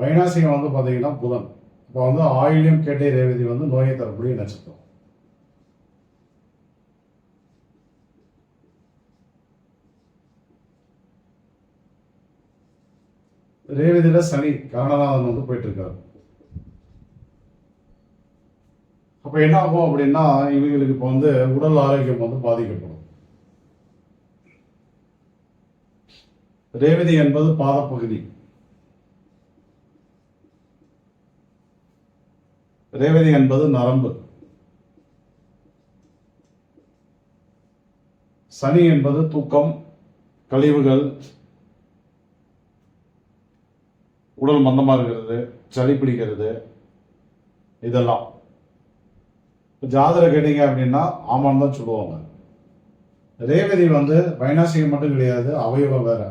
வைநாசிகம் வந்து பார்த்தீங்கன்னா புதன். இப்போ வந்து ஆயில்யம் கேட்டை ரேவதி வந்து நோயை தரக்கூடிய நட்சத்திரம். ரேவதியில சனி கரணநாதன் வந்து போயிட்டு இருக்காரு. அப்ப என்ன ஆகும் அப்படின்னா இவங்களுக்கு இப்போ வந்து உடல் ஆரோக்கியம் வந்து பாதிக்கப்படும். ரேவதி என்பது பாதப்பகுதி. ரேவதி என்பது நரம்பு. சனி என்பது தூக்கம், கழிவுகள், உடல் மந்தமா இருக்கிறது, சளி பிடிக்கிறது, இதெல்லாம். ஜாதகம் கேட்டீங்க அப்படின்னா ஆமான்னு தான் சொல்லுவாங்க. ரேவதி வந்து வைநாசிகம் மட்டும் கிடையாது, அவயவம் வேற.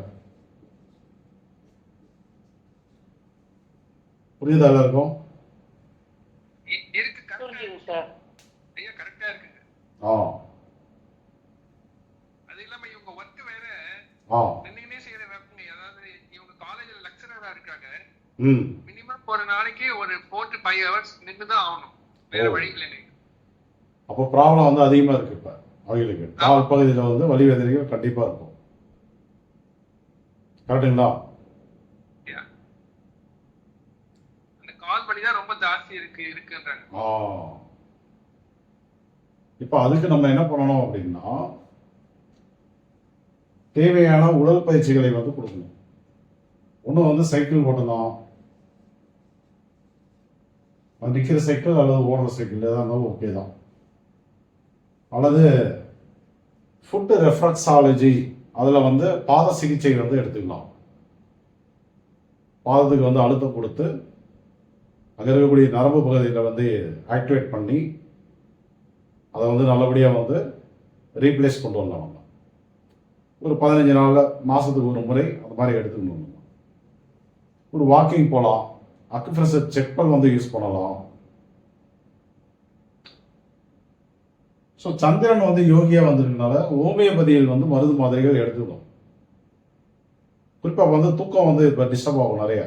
புரியுதா எல்லாருக்கும்? மினிமம் ஒரு நாளைக்கு ஒரு 4 to 5 hours நின்று தான் ஆகணும், வேற வழி இல்லை. அப்போ ப்ராப்ளம் வந்து அதிகமா இருக்கு. இப்ப அவங்களுக்கு கால் பகுதியில் வந்து வலி வேதனைகள் கண்டிப்பா இருக்கும். கரெக்டுங்களா? அந்த கால் வலி தான் ரொம்ப ஜாஸ்தி இருக்குன்றாங்க. இப்போ அதுக்கு நம்ம என்ன பண்ணணும் அப்படின்னா தேவையான உடல் பயிற்சிகளை வந்து கொடுக்கணும். ஒன்று வந்து சைக்கிள் ஓட்டலாம், நிற்கிற சைக்கிள் அல்லது ஓடுற சைக்கிள் எதாக இருந்தாலும் ஓகே தான். அல்லது ஃபுட் ரெஃப்ளெக்ஸாலஜி, அதில் வந்து பாத சிகிச்சை வந்து எடுத்துக்கலாம். பாதத்துக்கு வந்து அழுத்தம் கொடுத்து அங்கே இருக்கக்கூடிய நரம்பு பகுதியில் வந்து ஆக்டிவேட் பண்ணி அதை வந்து நல்லபடியாக வந்து ரீப்ளேஸ் கொண்டு வரலாம். நம்ம ஒரு 15 நாள் மாதத்துக்கு ஒரு முறை அந்த மாதிரி எடுத்துக்கணும். ஒரு வாக்கிங் போகலாம், அக்குப்ரெஷர் செப்பல் வந்து யூஸ் பண்ணலாம். ஸோ சந்திரன் வந்து யோகியாக வந்திருக்கனால ஹோமியோபதியில் வந்து மருந்து மாதிரிகள் எடுத்துக்கணும். குறிப்பாக வந்து தூக்கம் வந்து இப்போ டிஸ்டர்ப் ஆகும் நிறைய.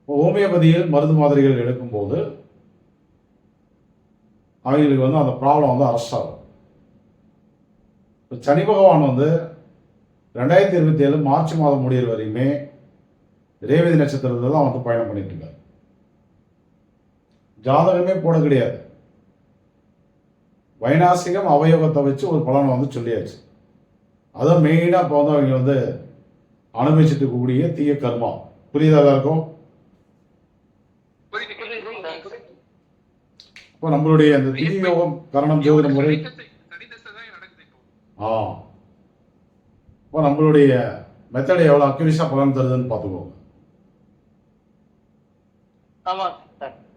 ஹோமியோபதியில் மருந்து மாதிரிகள் எடுக்கும்போது அவங்களுக்கு வந்து அந்த ப்ராப்ளம் வந்து அரெஸ்ட் ஆகும். சனி பகவான் வந்து 2027 மார்ச் மாதம் முடிகிற வரையுமே ரேவதி நட்சத்திரத்தில் தான் வந்து பயணம் பண்ணிட்டு இருக்காரு. ஜாதகமே போட கிடையாது, வைநாசிகம் அவயோகத்தை வச்சு ஒரு பலனை வந்து சொல்லியாச்சு. அதான் மெயினாக இப்போ வந்து அவங்க வந்து அனுபவிச்சுட்டு இருக்கக்கூடிய தீய கர்மா. புரியுதா இருக்கும்? இப்போ நம்மளுடைய அந்த தியோகம் கரணம் ஜோதிட முறை இப்போ நம்மளுடைய மெத்தட் எவ்வளோ அக்யூரேட்டாக பலன் தருதுன்னு பார்த்துக்கோங்க.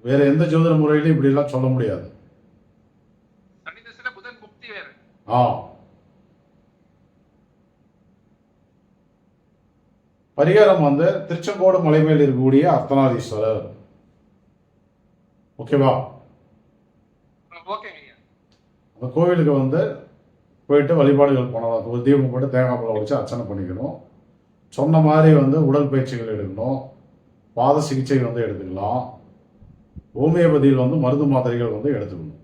வேற எந்த ஜோதிட முறையிலும் இப்படி எல்லாம் சொல்ல முடியாது. பரிகாரம் வந்து திருச்செங்கோடு மலை மேல் இருக்கக்கூடிய அர்த்தநாதீஸ்வரர். ஓகேவா? அந்த கோவிலுக்கு வந்து போயிட்டு வழிபாடுகள் பண்ணலாம். ஒரு தீபம் போட்டு தேங்காய் பழம் வச்சு அர்ச்சனை பண்ணிக்கணும். சொன்ன மாதிரி வந்து உடல் பயிற்சிகள் எடுக்கணும், பாத சிகிச்சை வந்து எடுத்துக்கலாம், ஹோமியோபதியில் வந்து மருந்து மாத்திரைகள் வந்து எடுத்துக்கணும்.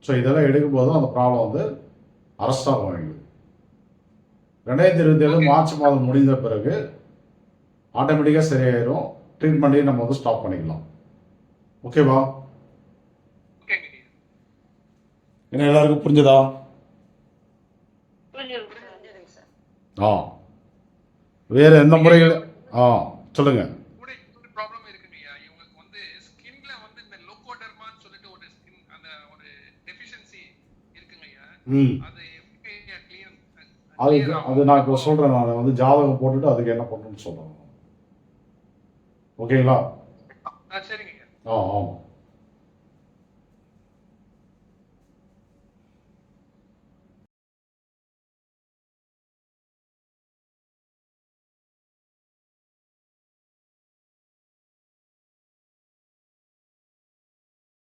ஸோ இதெல்லாம் எடுக்கும்போது அந்த ப்ராப்ளம் வந்து அரெஸ்ட் ஆகும். எங்களுக்கு 2027 மார்ச் மாதம் முடிந்த பிறகு ஆட்டோமேட்டிக்காக சரியாயிரும். ட்ரீட்மெண்ட்டையும் நம்ம வந்து ஸ்டாப் பண்ணிக்கலாம். ஓகேவா? என்ன எல்லாருக்கும் புரிஞ்சதா? வேற எந்த முறைகள் சொல்லுங்க. அது நான் இப்போ சொல்றேன். நான் வந்து ஜாதகம் போட்டுட்டு அதுக்கு என்ன பண்ணணும்னு சொல்றேன். ஓகேங்களா? சரிங்க. ஆமாம்.